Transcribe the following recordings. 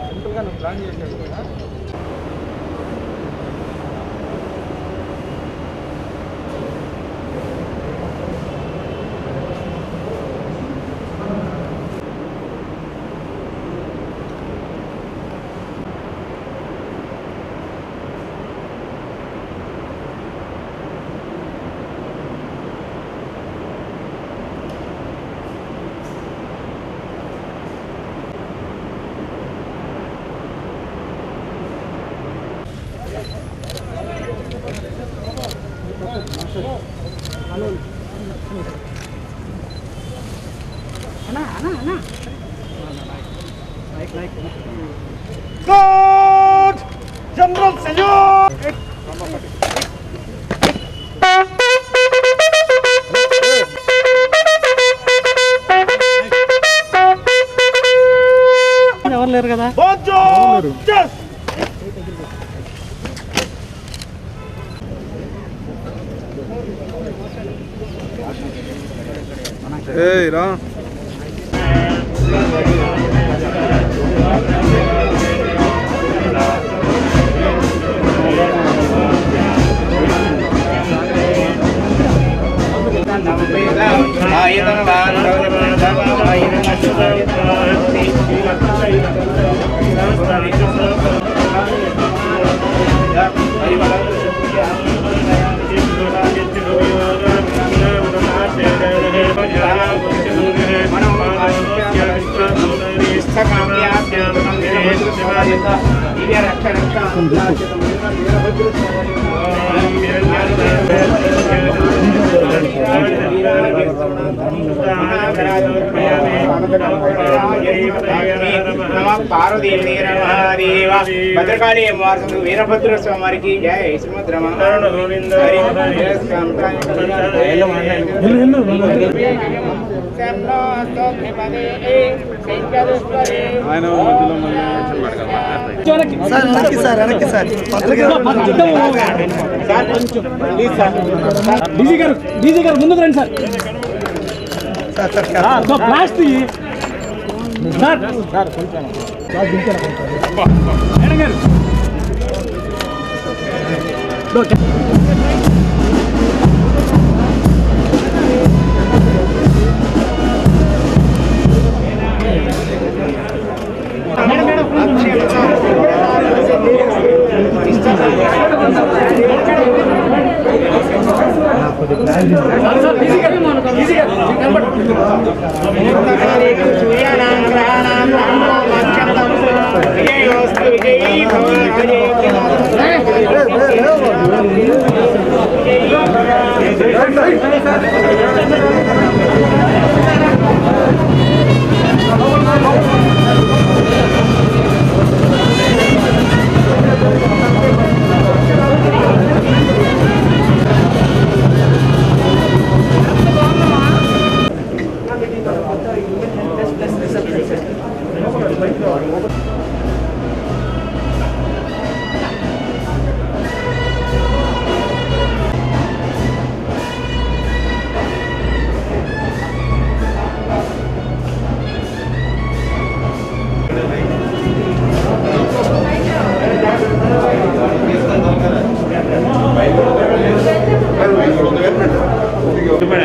సింపుల్గా నువ్వు ప్లాన్ చేసావు కదా. God! General Salute! ఎవరు లేరు కదా. రా पार्वती भद्रकाली वीरभद्र स्वामी की जय श्रीमद् డీజీ గారు ముందుకు రండి సార్. బ్లాస్ట్ సార్ సార్ కొంచెం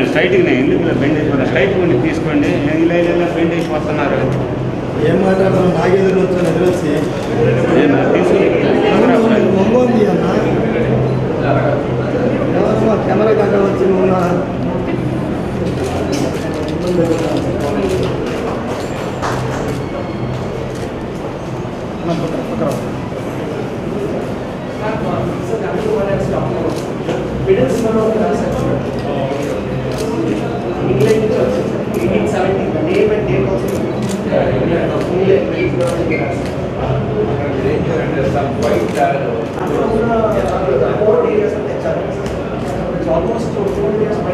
స్ట్రైట్గా ఎందుకు బెండ్ అయిపోతుంది, స్ట్రైట్ కొన్ని తీసుకోండి. ఇలా ఇలా బెండ్ అయిపోతున్నారు. ఏం మాట్లాడతాం, నాకు ఎదురు వచ్చాను ఎదురొచ్చి కెమెరా దగ్గర వచ్చి నువ్వు almost 4 years by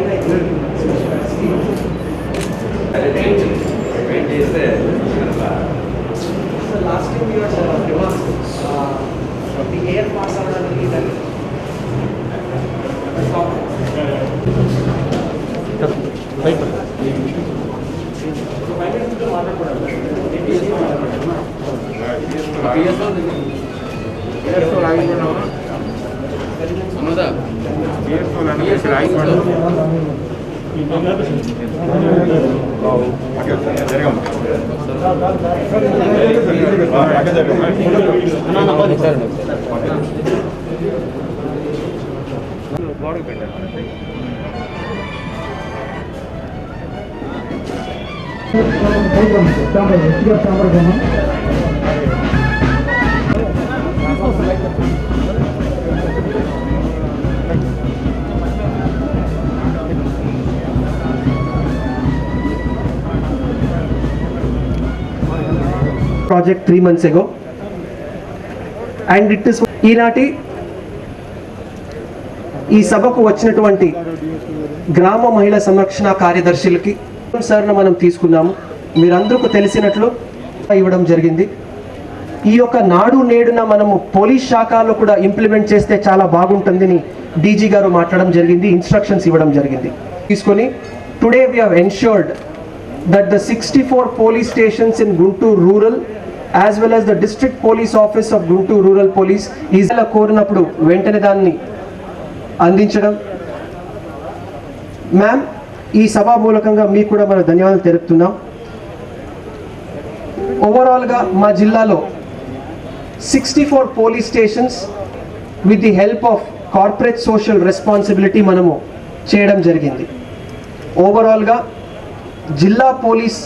project 3 months ago, and it is ఈనాటి ఈ సభకు వచ్చినటువంటి గ్రామ మహిళా సంరక్షణ కార్యదర్శులకి సార్ను మనం తీసుకున్నాము. మీరందరికీ తెలిసినట్లు ఇవ్వడం జరిగింది. ఈ యొక్క నాడు నేడున మనము పోలీస్ శాఖలో కూడా ఇంప్లిమెంట్ చేస్తే చాలా బాగుంటుందని డీజీ గారు మాట్లాడడం జరిగింది, ఇన్స్ట్రక్షన్స్ ఇవ్వడం జరిగింది. తీసుకొని today we have ensured that the 64 police stations in Guntur rural as well as the district police office of Guntur rural police is la కోరినప్పుడు వెంటనే దాన్ని అందించడం. మ్యామ్, ఈ సభా మూలకంగా మీకు కూడా మన ధన్యవాదాలు తెలుపుతున్నాం. ఓవరాల్గా మా జిల్లాలో 64 police stations with the help of corporate social responsibility మనము చేయడం జరిగింది. ఓవరాల్గా జిల్లా పోలీస్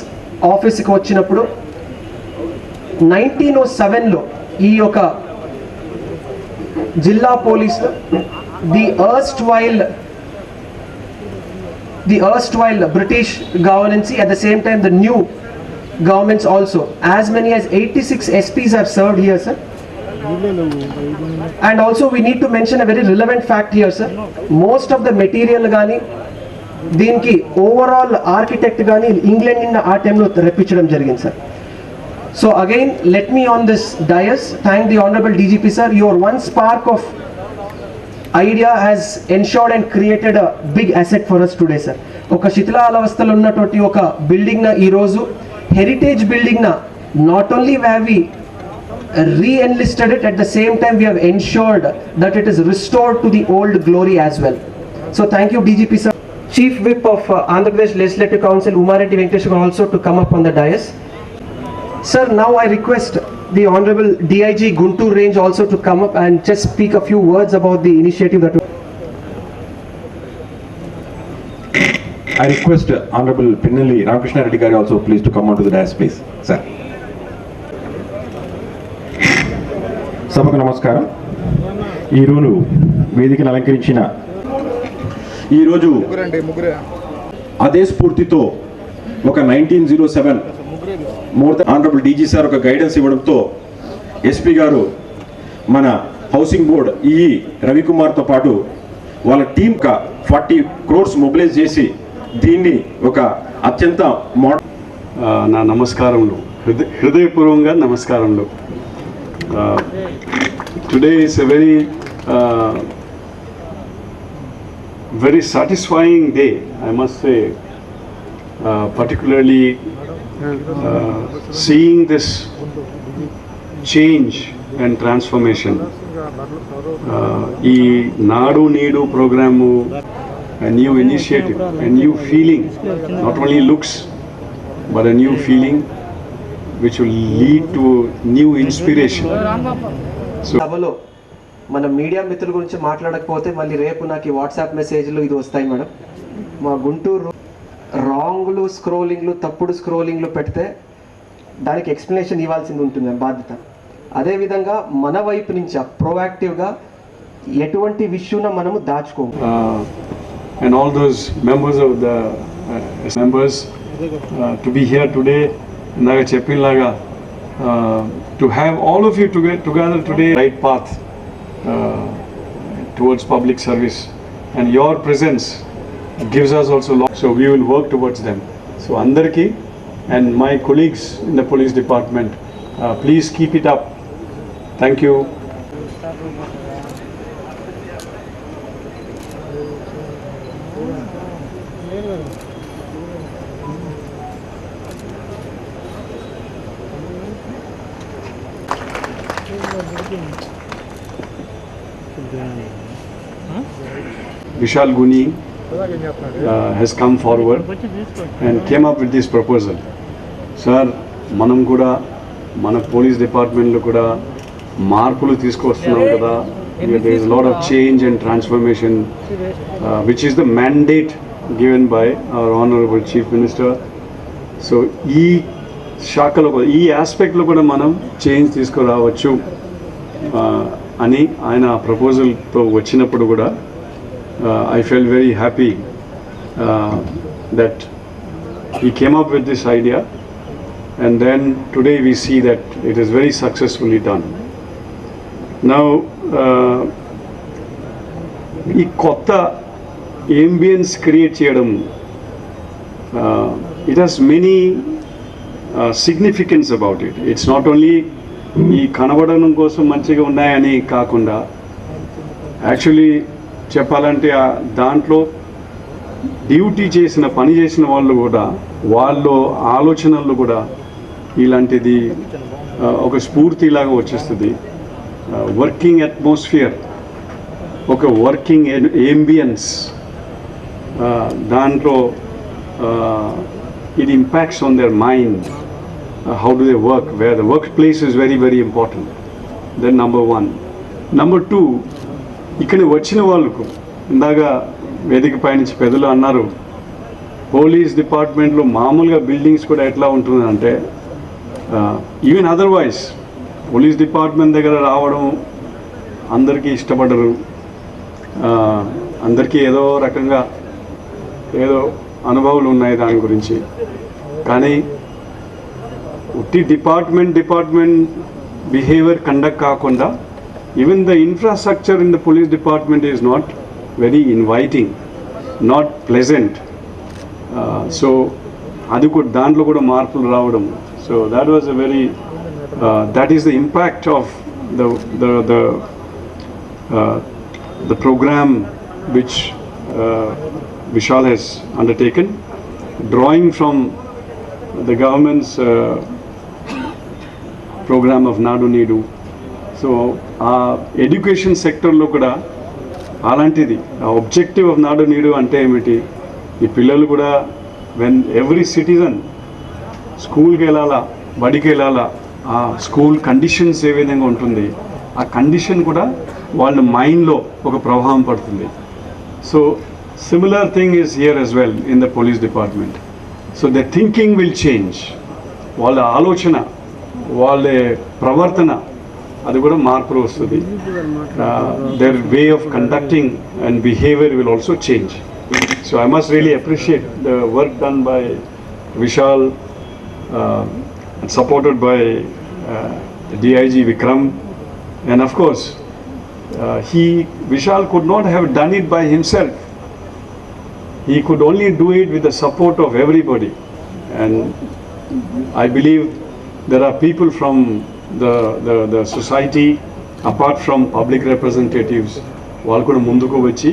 ఆఫీస్కి వచ్చినప్పుడు 1907లో ఈ యొక్క జిల్లా పోలీస్లో the erstwhile British governance, at the same time the new governments also, as many as 86 SPs are served here, sir. And also we need to mention a very relevant fact here, sir. Most of the material gaani దీనికి overall architect కానీ England నిన్న ఆ టైంలో రప్పించడం జరిగింది sir. So again let me on this dais thank the honourable DGP sir. Your one spark of idea has ensured and created a big asset for us today sir. ఒక శిథిలావస్థలో ఉన్నటువంటి ఒక బిల్డింగ్న ఈరోజు హెరిటేజ్ బిల్డింగ్న not only have we re-enlisted it, at the same time we have ensured that it is restored to the old glory as well. So thank you DGP sir. Chief Whip of Andhra Pradesh Legislative Council Umareddy Venkateshwar also to come up on the dais. Sir, now I request the Honorable DIG Guntur Range also to come up and just speak a few words about the initiative that I request Honorable Pinnalli Ramakrishna Reddy Garu also please to come onto the dais please. Sir. సభకు నమస్కారం. ఈరోజు వేదికను అలంకరించిన ఈరోజు అదే స్ఫూర్తితో ఒక 1907 more than honourable DG sir ఒక గైడెన్స్ ఇవ్వడంతో ఎస్పీ గారు మన హౌసింగ్ బోర్డ్ ఈఈ రవికుమార్తో పాటు వాళ్ళ టీం 40 crores మొబిలైజ్ చేసి దీన్ని ఒక అత్యంత నా నమస్కారములు, హృదయపూర్వకంగా నమస్కారములు. Today is a very satisfying day, I must say, particularly seeing this change and transformation. ఈ నాడు నీడు programme, a new initiative, a new feeling, not only looks but a new feeling which will lead to new inspiration. సభలో మన media మిత్రుల గురించి మాట్లాడకపోతే మళ్ళీ రేపు నాకు వాట్సాప్ మెసేజ్లు ఇది వస్తాయి మేడం. మా గుంటూరు రాంగ్లు స్క్రోలింగ్లు తప్పుడు స్క్రోలింగ్లు పెడితే దానికి ఎక్స్ప్లెనేషన్ ఇవ్వాల్సింది ఉంటుంది బాధ్యత. అదేవిధంగా మన వైపు నుంచి ప్రోయాక్టివ్గా ఎటువంటి విషయంలో మనము దాచుకోము. And all those members of the members to be here today, naga cheppinlaga to have all of you together today, right path towards public service, and your presence gives us also lot, so we will work towards them. So andarki and my colleagues in the police department, please keep it up. Thank you. Vishal Guni has come forward and came up with this proposal. Sir, మనం కూడా మన police డిపార్ట్మెంట్లో కూడా మార్పులు తీసుకొస్తున్నాం కదా. There is a lot of change and transformation, which is the mandate given by our Honorable Chief Minister. So ఈ శాఖలో ఈ ఆస్పెక్ట్లో కూడా మనం చేంజ్ తీసుకురావచ్చు అని ఆయన ప్రపోజల్తో వచ్చినప్పుడు కూడా I felt very happy that he came up with this idea, and then today we see that it is very successfully done. Now ఈ కొత్త ambience క్రియేట్ చేయడం, it has many significance about it. It's not only ఈ కనబడడం కోసం మంచిగా ఉన్నాయని కాకుండా, actually చెప్పాలంటే దాంట్లో డ్యూటీ చేసిన పని చేసిన వాళ్ళు కూడా వాళ్ళ ఆలోచనలు కూడా ఇలాంటిది ఒక స్ఫూర్తిలాగా వచ్చేస్తుంది. వర్కింగ్ అట్మాస్ఫియర్, ఒక వర్కింగ్ అంబియన్స్, దాంట్లో it impacts on their mind, how do they work, where the workplace is very very important. Then number one. Number two, ఇక్కడ వచ్చిన వాళ్ళకు ఇందాక వేదిక పైనుంచి పెద్దలు అన్నారు, పోలీస్ డిపార్ట్మెంట్లో మామూలుగా బిల్డింగ్స్ కూడా ఎట్లా ఉంటుందంటే, ఈవెన్ అదర్వైజ్ పోలీస్ డిపార్ట్మెంట్ దగ్గర రావడం అందరికీ ఇష్టపడరు, అందరికీ ఏదో రకంగా ఏదో అనుభవాలు ఉన్నాయి దాని గురించి. కానీ ఉట్టి డిపార్ట్మెంట్ బిహేవియర్ కండక్ట్ కాకుండా, even the infrastructure in the police department is not very inviting, not pleasant. So adi kuda dantlo kuda marpulu raavadam. So that was a very that is the impact of the program which Vishal has undertaken, drawing from the government's program of Nadu Needu. So ఆ education సెక్టర్లో కూడా అలాంటిది objective of నాడు నీడు అంటే ఏమిటి, ఈ పిల్లలు కూడా వెన్ ఎవ్రీ సిటిజన్ స్కూల్కి వెళ్ళాలా, బడికి వెళ్ళాలా, ఆ స్కూల్ కండిషన్స్ ఏ విధంగా ఉంటుంది, ఆ కండిషన్ కూడా వాళ్ళ మైండ్లో ఒక ప్రభావం పడుతుంది. So similar thing is here as well in the police department. So the thinking will change, వాళ్ళ ఆలోచన, వాళ్ళ ప్రవర్తన అది కూడా మార్పులు వస్తుంది. There way of conducting and behaviour will also change. So I must really appreciate the work done by Vishal, supported by DIG Vikram, and of course Vishal could not have done it by himself. He could only do it with the support of everybody, and I believe there are people from the society, apart from public representatives, వాళ్ళు కూడా ముందుకు వచ్చి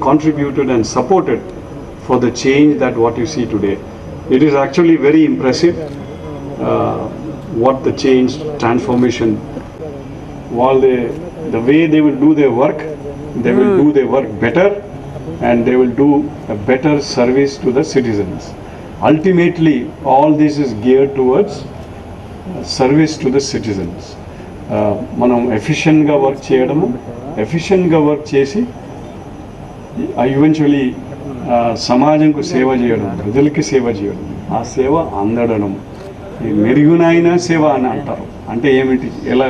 contributed and supported for the change that what you see today. It is actually very impressive what the change, transformation, while the way they will do their work, they will do their work better, and they will do a better service to the citizens. Ultimately all this is geared towards service to the citizens. మనం ఎఫిషియెంట్గా work చేయడము, ఎఫిషియెంట్గా work చేసి eventually సమాజంకు సేవ చేయడం, ప్రజలకి సేవ చేయడం, ఆ సేవ అందడడం, మెరుగునైన సేవ అని అంటారు. అంటే ఏమిటి, ఎలా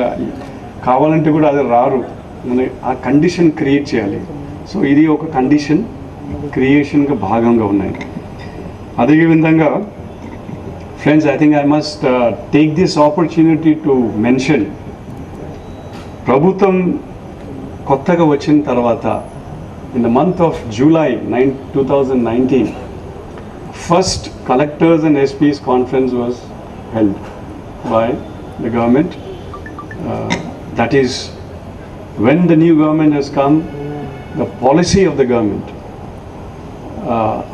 కావాలంటే కూడా అది రారు, ఆ కండిషన్ క్రియేట్ చేయాలి. సో ఇది ఒక కండిషన్ క్రియేషన్గా భాగంగా ఉన్నాయి. అదేవిధంగా friends, I think I must take this opportunity to mention, ప్రభుత్వం కొత్తగా వచ్చిన తర్వాత in the month of July 2019, first collectors and SPs conference was held by the government. That is, when the new government has come, the policy of the government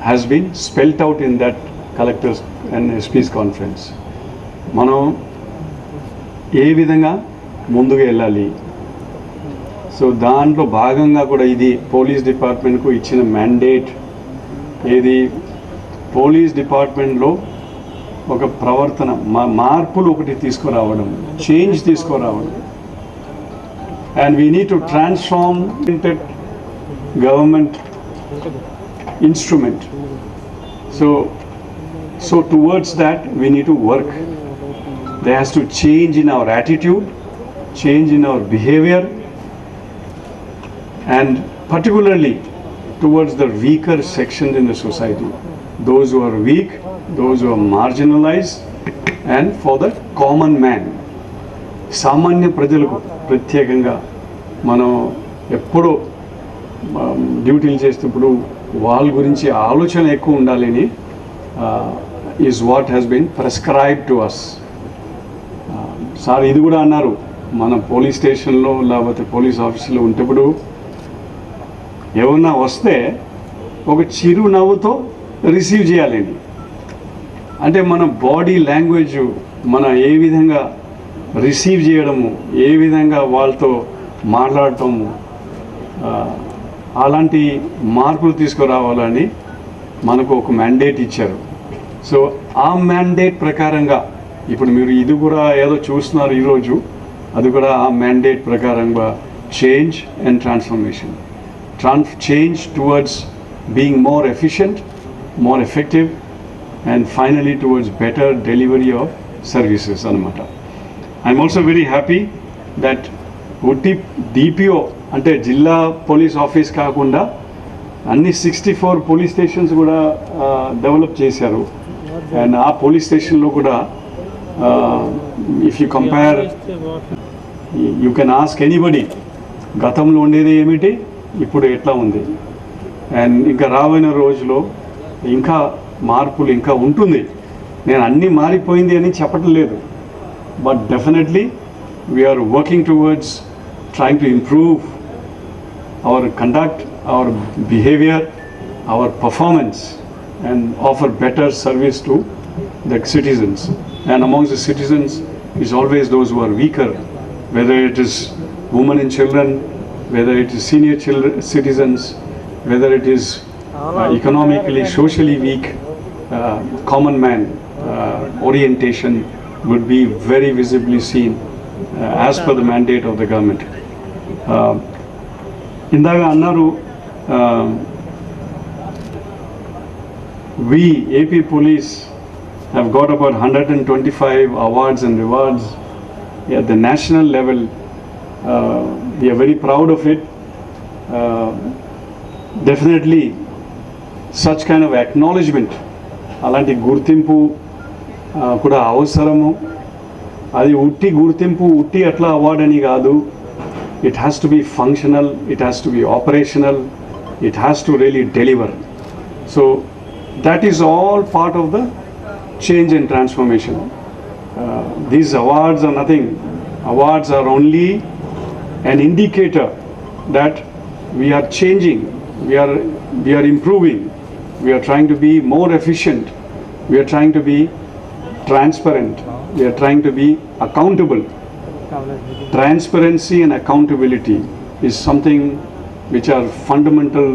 has been spelt out in that collectors and SPs conference. మనం ఏ విధంగా ముందుకు వెళ్ళాలి. So దాంట్లో భాగంగా కూడా ఇది police డిపార్ట్మెంట్కు ఇచ్చిన mandate. ఏది పోలీస్ డిపార్ట్మెంట్లో ఒక ప్రవర్తన మార్పులు ఒకటి తీసుకురావడం, చేంజ్ తీసుకురావడం. And we need to transform government instrument. So towards that we need to work. There has to change in our attitude, change in our behavior, and particularly towards the weaker sections in the society, those who are weak, those who are marginalized, and for the common man. సామాన్య ప్రజలకు ప్రత్యేకంగా మనం ఎప్పుడూ డ్యూటీలు చేసేటప్పుడు వాళ్ళ గురించి ఆలోచన ఎక్కువ ఉండాలని is what has been prescribe to us. Sir ఇది కూడా అన్నారు, మన పోలీస్ స్టేషన్లో లేకపోతే పోలీస్ ఆఫీసులో ఉంటప్పుడు ఏమన్నా వస్తే ఒక చిరునవ్వుతో రిసీవ్ చేయాలండి. అంటే మన బాడీ లాంగ్వేజ్, మన ఏ విధంగా రిసీవ్ చేయడము, ఏ విధంగా వాళ్ళతో మాట్లాడటము, అలాంటి మార్పులు తీసుకురావాలని మనకు ఒక మ్యాండేట్ ఇచ్చారు. సో ఆ మ్యాండేట్ ప్రకారంగా ఇప్పుడు మీరు ఇది కూడా ఏదో చూస్తున్నారు ఈరోజు, అది కూడా ఆ మ్యాండేట్ ప్రకారంగా change and transformation, change towards being more efficient, more effective, and finally towards better delivery of services anamata. I'm also very happy that Utti DPO ante Jilla Police Office kaakunda anni 64 police stations kuda develop chesaru. And aa police station lo kuda if you compare, you can ask anybody gatamlo undedi emiti ఇప్పుడు ఎట్లా ఉంది, and ఇంకా రాబోయే రోజులో ఇంకా మార్పులు ఇంకా ఉంటుంది. నేను అన్నీ మారిపోయింది అని చెప్పటం లేదు, but definitely we are working towards trying to improve our conduct, our behaviour, our performance, and offer better service to the citizens. And amongst the citizens is always those who are weaker, whether it is women and children, whether it is senior citizens, whether it is economically, socially weak, common man orientation would be very visibly seen as per the mandate of the government. Indaga annaru, we AP Police have got about 125 awards and rewards at the national level. We are very proud of it. Definitely such kind of acknowledgement, అలాంటి గుర్తింపు కూడా అవసరము. అది ఉట్టి గుర్తింపు, ఉట్టి అట్లా award అని కాదు. It has to be functional, it has to be operational, it has to really deliver. So that is all part of the change and transformation. These awards are nothing. Awards are only an indicator that we are changing, we are improving, we are trying to be more efficient, we are trying to be transparent, we are trying to be accountable. Transparency and accountability is something which are fundamental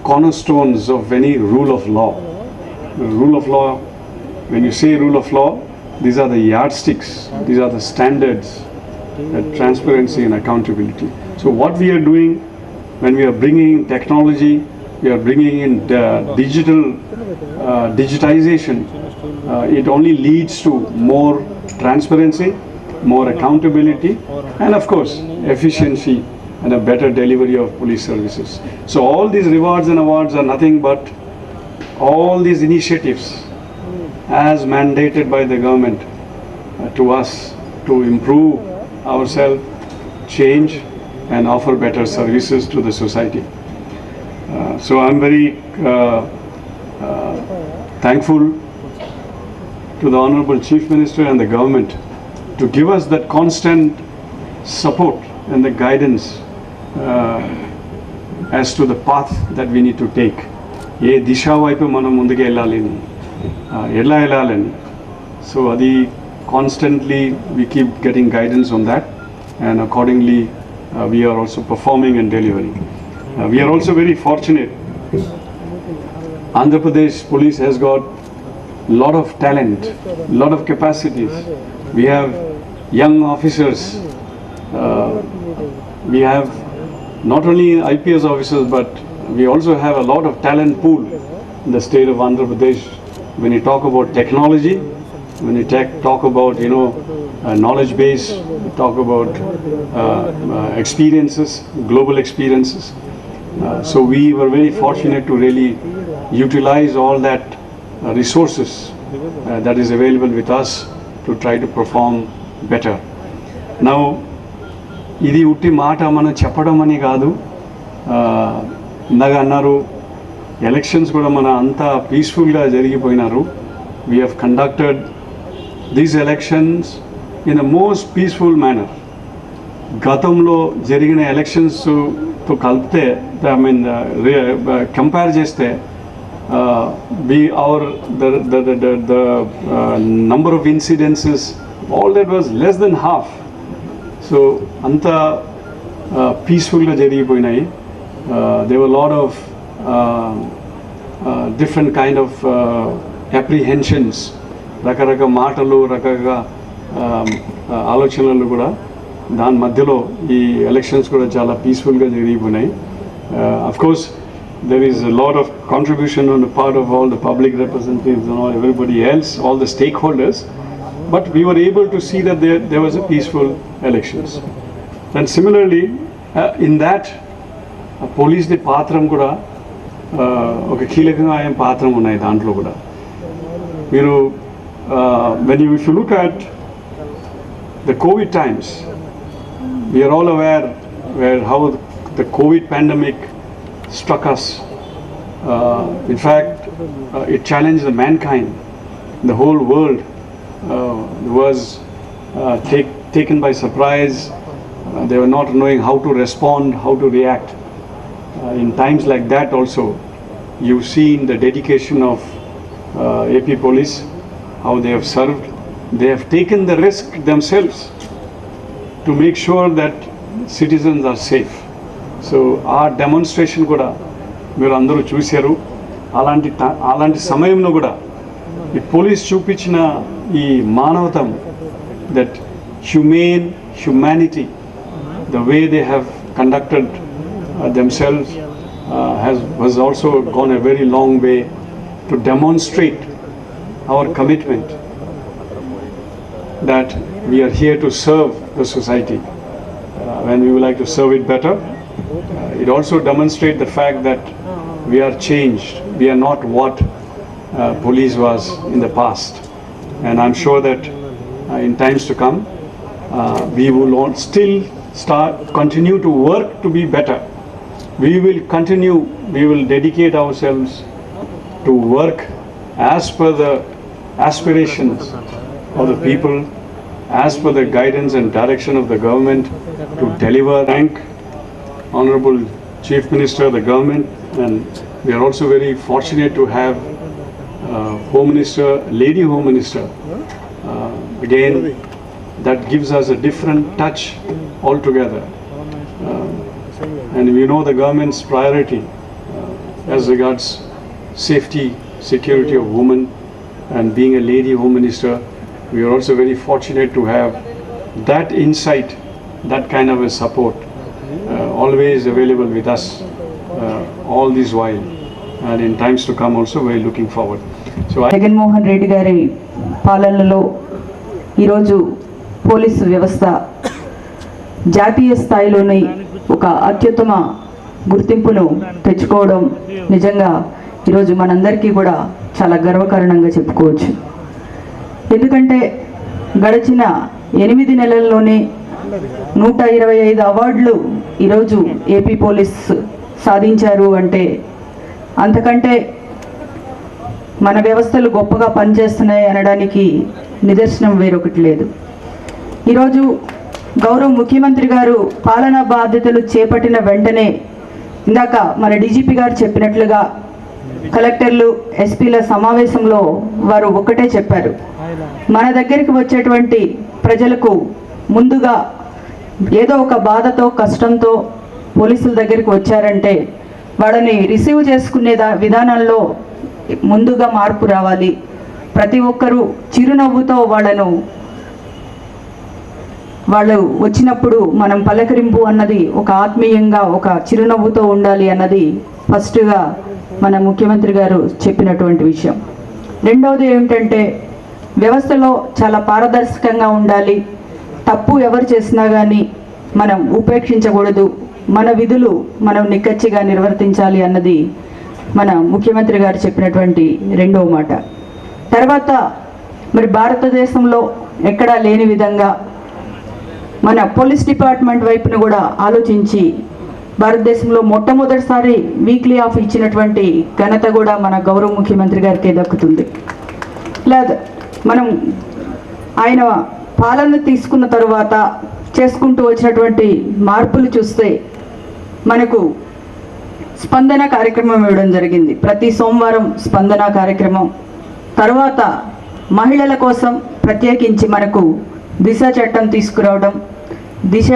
cornerstones of any rule of law. The rule of law, when you say rule of law, these are the yardsticks, these are the standards. Transparency and accountability. So what we are doing when we are bringing in technology, we are bringing in digitization, it only leads to more transparency, more accountability, and of course efficiency and a better delivery of police services. So all these rewards and awards are nothing but all these initiatives as mandated by the government to us to improve ourselves, change, and offer better services to the society. So I'm very thankful to the Honorable Chief Minister and the government to give us that constant support and the guidance as to the path that we need to take. ఏ దిశ వైపు మనం ముందుకు వెళ్ళాలని, ఎలా వెళ్ళాలని. So అది constantly we keep getting guidance on that, and accordingly we are also performing and delivering. We are also very fortunate. Andhra Pradesh Police has got lot of talent, lot of capacities. We have young officers. We have not only IPS officers, but we also have a lot of talent pool in the state of Andhra Pradesh. When you talk about technology, when you talk about knowledge base, you talk about experiences, global experiences. So we were very fortunate to really utilize all that resources that is available with us to try to perform better. Now, ఇది ఉట్టి మాట మనం చెప్పడం అని కాదు. ఇందాక అన్నారు elections కూడా మన అంతా పీస్ఫుల్గా జరిగిపోయినారు. We have conducted these elections in a most peaceful manner. గతంలో జరిగిన ఎలక్షన్స్తో కలిపితే కంపేర్ చేస్తే the number of incidences, all that was less than half. So anta peaceful ga jarigipoyinayi. There were a lot of different kind of apprehensions, rakaraka maatalu, rakaraka ఆలోచనలు కూడా దాని మధ్యలో ఈ elections కూడా చాలా పీస్ఫుల్గా జరిగిపోయినాయి. Of course, there is a lot of contribution on the part of all the public representatives and all, everybody else, all the stakeholders, but we were able to see that there was a peaceful elections. And similarly, in that, police the patram kuda oka keelakanga ayam patram unnai dantlo kuda. Meeru if you look at the COVID times, we are all aware how the COVID pandemic struck us. In fact, it challenged the mankind. The whole world was taken by surprise. They were not knowing how to respond, how to react. In times like that also, you've seen the dedication of AP Police, how they have served. They have taken the risk themselves to make sure that citizens are safe. So our demonstration kuda మీరు అందరూ చూశారు. అలాంటి సమయంలో కూడా ఈ police చూపించిన ఈ మానవతం, that humanity, the way they have conducted themselves was also gone a very long way to demonstrate our commitment that we are here to serve the society when we would like to serve it better. It also demonstrates the fact that we are changed. We are not what police was in the past. And I'm sure that in times to come, we will still continue to work to be better. We will dedicate ourselves to work as per the aspirations of the people, as per the guidance and direction of the government to deliver. Thank Honorable Chief Minister, the government, and we are also very fortunate to have Home Minister, Lady Home Minister. Again, that gives us a different touch altogether. And we know the government's priority as regards safety, security of women, and being a Lady Home Minister, we are also very fortunate to have that insight, that kind of a support always available with us all this while, and in times to come also we are looking forward. So Jaganmohan Reddy గారి పాలనలో ఈరోజు police వ్యవస్థ జాతీయ స్థాయిలోని ఒక అత్యుత్తమ గుర్తింపును తెచ్చుకోవడం నిజంగా ఈరోజు మనందరికీ కూడా చాలా గర్వకారణంగా చెప్పుకోవచ్చు. ఎందుకంటే గడిచిన 8 నెలల్లోనే 125 అవార్డులు ఈరోజు ఏపీ పోలీస్ సాధించారు అంటే అంతకంటే మన వ్యవస్థలు గొప్పగా పనిచేస్తున్నాయి అనడానికి నిదర్శనం వేరొకటి లేదు. ఈరోజు గౌరవ ముఖ్యమంత్రి గారు పాలనా బాధ్యతలు చేపట్టిన వెంటనే ఇందాక మన డీజీపీ గారు చెప్పినట్లుగా కలెక్టర్లు ఎస్పీల సమావేశంలో వారు ఒక్కటే చెప్పారు, మన దగ్గరికి వచ్చేటువంటి ప్రజలకు ముందుగా ఏదో ఒక బాధతో కష్టంతో పోలీసుల దగ్గరికి వచ్చారంటే వాళ్ళని రిసీవ్ చేసుకునే విధానంలో ముందుగా మార్పు రావాలి. ప్రతి ఒక్కరూ చిరునవ్వుతో వాళ్ళు వచ్చినప్పుడు మనం పలకరింపు అన్నది ఒక ఆత్మీయంగా ఒక చిరునవ్వుతో ఉండాలి అన్నది ఫస్ట్గా మన ముఖ్యమంత్రి గారు చెప్పినటువంటి విషయం. రెండవది ఏమిటంటే వ్యవస్థలో చాలా పారదర్శకంగా ఉండాలి. తప్పు ఎవరు చేసినా కానీ మనం ఉపేక్షించకూడదు. మన విధులు మనం నిక్కచ్చిగా నిర్వర్తించాలి అన్నది మన ముఖ్యమంత్రి గారు చెప్పినటువంటి రెండవ మాట. తర్వాత మరి భారతదేశంలో ఎక్కడా లేని విధంగా మన పోలీస్ డిపార్ట్మెంట్ వైపును కూడా ఆలోచించి భారతదేశంలో మొట్టమొదటిసారి వీక్లీ ఆఫ్ ఇచ్చినటువంటి ఘనత కూడా మన గౌరవ ముఖ్యమంత్రి గారికి దక్కుతుంది. లేదా మనం ఆయన పాలన తీసుకున్న తరువాత చేసుకుంటూ వచ్చినటువంటి మార్పులు చూస్తే మనకు స్పందన కార్యక్రమం ఇవ్వడం జరిగింది. ప్రతి సోమవారం స్పందన కార్యక్రమం. తర్వాత మహిళల కోసం ప్రత్యేకించి మనకు దిశ చట్టం తీసుకురావడం, దిశ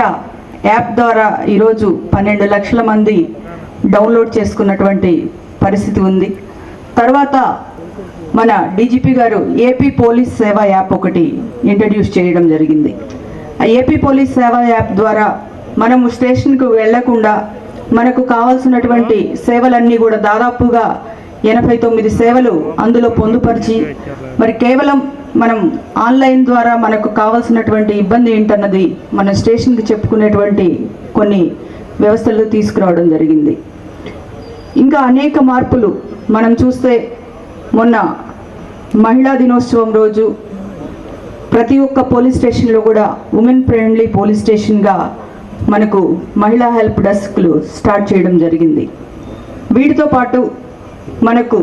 యాప్ ద్వారా ఈరోజు 12 లక్షల మంది డౌన్లోడ్ చేసుకున్నటువంటి పరిస్థితి ఉంది. తర్వాత మన డీజీపీ గారు ఏపీ పోలీస్ సేవా యాప్ ఒకటి ఇంట్రడ్యూస్ చేయడం జరిగింది. ఆ ఏపీ పోలీస్ సేవా యాప్ ద్వారా మనము స్టేషన్కు వెళ్లకుండా మనకు కావాల్సినటువంటి సేవలన్నీ కూడా దాదాపుగా 89 సేవలు అందులో పొందుపరిచి మరి కేవలం మనం ఆన్లైన్ ద్వారా మనకు కావాల్సినటువంటి ఇబ్బంది ఏంటన్నది మన స్టేషన్కి చెప్పుకునేటువంటి కొన్ని వ్యవస్థలు తీసుకురావడం జరిగింది. ఇంకా అనేక మార్పులు మనం చూస్తే మొన్న మహిళా దినోత్సవం రోజు ప్రతి ఒక్క పోలీస్ స్టేషన్లో కూడా ఉమెన్ ఫ్రెండ్లీ పోలీస్ స్టేషన్గా మనకు మహిళా హెల్ప్ డెస్క్లు స్టార్ట్ చేయడం జరిగింది. వీటితో పాటు మనకు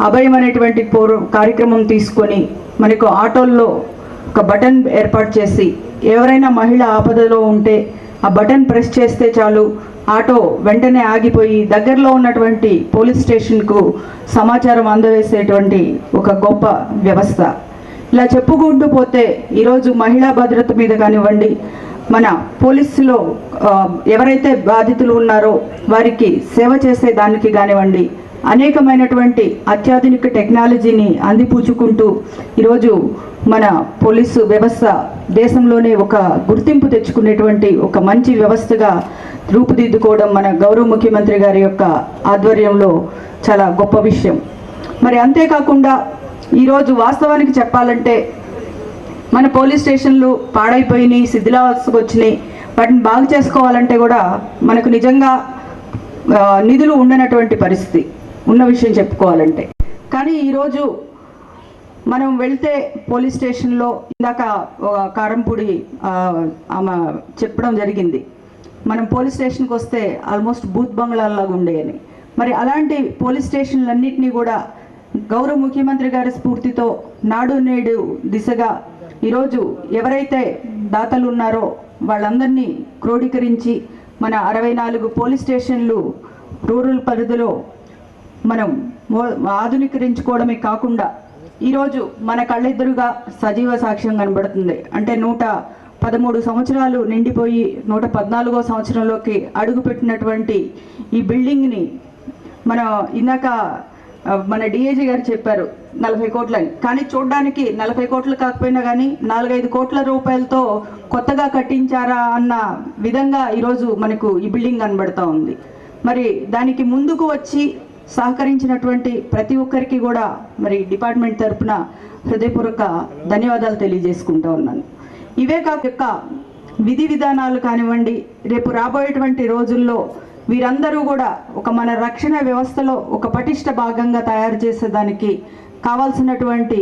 అభయం అనేటువంటి కార్యక్రమం తీసుకొని మనకు ఆటోల్లో ఒక బటన్ ఏర్పాటు చేసి ఎవరైనా మహిళ ఆపదలో ఉంటే ఆ బటన్ ప్రెస్ చేస్తే చాలు ఆటో వెంటనే ఆగిపోయి దగ్గరలో ఉన్నటువంటి పోలీస్ స్టేషన్కు సమాచారం అందవేసేటువంటి ఒక గొప్ప వ్యవస్థ. ఇలా చెప్పుకుంటూ పోతే ఈరోజు మహిళా భద్రత మీద కానివ్వండి, మన పోలీసులో ఎవరైతే బాధితులు ఉన్నారో వారికి సేవ చేసే దానికి కానివ్వండి, అనేకమైనటువంటి అత్యాధునిక టెక్నాలజీని అందిపుచ్చుకుంటూ ఈరోజు మన పోలీసు వ్యవస్థ దేశంలోనే ఒక గుర్తింపు తెచ్చుకునేటువంటి ఒక మంచి వ్యవస్థగా రూపుదిద్దుకోవడం మన గౌరవ ముఖ్యమంత్రి గారి యొక్క ఆధ్వర్యంలో చాలా గొప్ప విషయం. మరి అంతేకాకుండా ఈరోజు వాస్తవానికి చెప్పాలంటే మన పోలీస్ స్టేషన్లు పాడైపోయినాయి, శిథిలావస్థకు వచ్చినాయి. వాటిని బాగు చేసుకోవాలంటే కూడా మనకు నిజంగా నిధులు ఉండనటువంటి పరిస్థితి ఉన్న విషయం చెప్పుకోవాలంటే. కానీ ఈరోజు మనం వెళ్తే పోలీస్ స్టేషన్లో ఇందాక కారంపూడి ఆమె చెప్పడం జరిగింది, మనం పోలీస్ స్టేషన్కి వస్తే ఆల్మోస్ట్ బూత్ బంగ్లాల్లాగా ఉండేయని. మరి అలాంటి పోలీస్ స్టేషన్లన్నింటినీ కూడా గౌరవ ముఖ్యమంత్రి గారి స్ఫూర్తితో నాడు నేడు దిశగా ఈరోజు ఎవరైతే దాతలు ఉన్నారో వాళ్ళందరినీ క్రోడీకరించి మన 64 పోలీస్ స్టేషన్లు రూరల్ పరిధిలో మనం ఆధునీకరించుకోవడమే కాకుండా ఈరోజు మన కళ్ళెదురుగా సజీవ సాక్ష్యం కనబడుతుంది. అంటే 113 సంవత్సరాలు నిండిపోయి 114వ సంవత్సరంలోకి అడుగుపెట్టినటువంటి ఈ బిల్డింగ్ని మన ఇందాక మన డిఐజీ గారు చెప్పారు 40 కోట్లని. కానీ చూడడానికి 40 కోట్లు కాకపోయినా కానీ 4-5 కోట్ల రూపాయలతో కొత్తగా కట్టించారా అన్న విధంగా ఈరోజు మనకు ఈ బిల్డింగ్ కనబడుతూ ఉంది. మరి దానికి ముందుకు వచ్చి సహకరించినటువంటి ప్రతి ఒక్కరికి కూడా మరి డిపార్ట్మెంట్ తరఫున హృదయపూర్వక ధన్యవాదాలు తెలియజేసుకుంటూ ఉన్నాను. ఇవే కాక విధి విధానాలు కానివ్వండి, రేపు రాబోయేటువంటి రోజుల్లో వీరందరూ కూడా ఒక మన రక్షణ వ్యవస్థలో ఒక పటిష్ట భాగంగా తయారు చేసేదానికి కావాల్సినటువంటి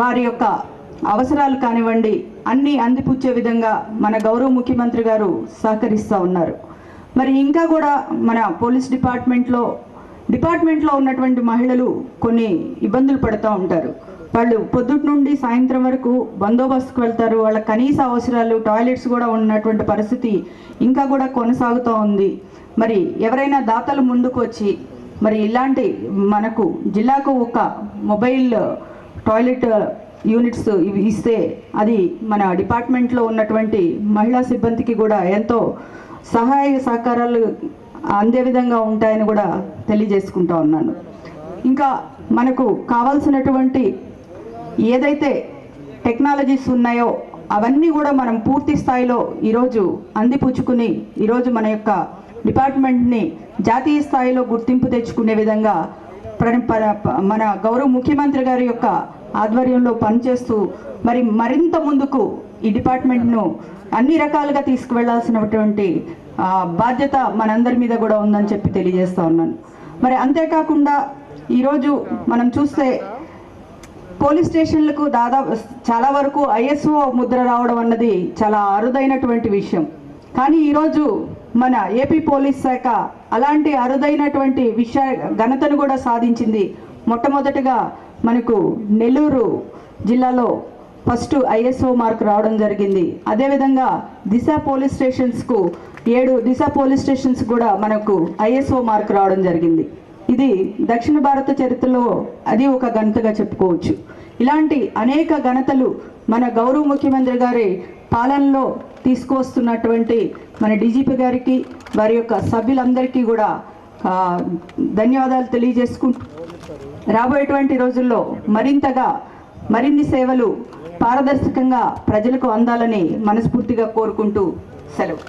వారి యొక్క అవసరాలు కానివ్వండి అన్నీ అందిపుచ్చే విధంగా మన గౌరవ ముఖ్యమంత్రి గారు సహకరిస్తూ ఉన్నారు. మరి ఇంకా కూడా మన పోలీస్ డిపార్ట్మెంట్లో ఉన్నటువంటి మహిళలు కొన్ని ఇబ్బందులు పడుతూ ఉంటారు. వాళ్ళు పొద్దుటి నుండి సాయంత్రం వరకు బందోబస్తుకు వెళ్తారు. వాళ్ళ కనీస అవసరాలు టాయిలెట్స్ కూడా ఉన్నటువంటి పరిస్థితి ఇంకా కూడా కొనసాగుతూ ఉంది. మరి ఎవరైనా దాతలు ముందుకు వచ్చి మరి ఇలాంటి మనకు జిల్లాకు ఒక మొబైల్ టాయిలెట్ యూనిట్స్ ఇవి ఇస్తే అది మన డిపార్ట్మెంట్లో ఉన్నటువంటి మహిళా సిబ్బందికి కూడా ఎంతో సహాయ సహకారాలు అందే విధంగా ఉంటాయని కూడా తెలియజేసుకుంటా ఉన్నాను. ఇంకా మనకు కావాల్సినటువంటి ఏదైతే టెక్నాలజీస్ ఉన్నాయో అవన్నీ కూడా మనం పూర్తి స్థాయిలో ఈరోజు అందిపుచ్చుకుని ఈరోజు మన యొక్క డిపార్ట్మెంట్ని జాతీయ స్థాయిలో గుర్తింపు తెచ్చుకునే విధంగా మన గౌరవ ముఖ్యమంత్రి గారి యొక్క ఆధ్వర్యంలో పనిచేస్తూ మరింత ముందుకు ఈ డిపార్ట్మెంట్ను అన్ని రకాలుగా తీసుకువెళ్లాల్సినటువంటి బాధ్యత మనందరి మీద కూడా ఉందని చెప్పి తెలియజేస్తా ఉన్నాను. అంతేకాకుండా ఈరోజు మనం చూస్తే పోలీస్ స్టేషన్లకు దాదాపు చాలా వరకు ISO ముద్ర రావడం అన్నది చాలా అరుదైనటువంటి విషయం. కానీ ఈరోజు మన ఏపీ పోలీస్ శాఖ అలాంటి అరుదైనటువంటి ఘనతను కూడా సాధించింది. మొట్టమొదటిగా మనకు నెల్లూరు జిల్లాలో ఫస్ట్ ISO మార్క్ రావడం జరిగింది. అదేవిధంగా దిశ పోలీస్ స్టేషన్స్కు 7 దిశ పోలీస్ స్టేషన్స్ కూడా మనకు ISO మార్క్ రావడం జరిగింది. ఇది దక్షిణ భారత చరిత్రలో అది ఒక ఘనతగా చెప్పుకోవచ్చు. ఇలాంటి అనేక ఘనతలు మన గౌరవ ముఖ్యమంత్రి గారి పాలనలో తీసుకువస్తున్నటువంటి మన DGP గారికి వారి యొక్క సభ్యులందరికీ కూడా ధన్యవాదాలు తెలియజేసుకుంటూ రాబోయేటువంటి రోజుల్లో మరిన్ని సేవలు పారదర్శకంగా ప్రజలకు అందాలని మనస్ఫూర్తిగా కోరుకుంటూ సెలవు.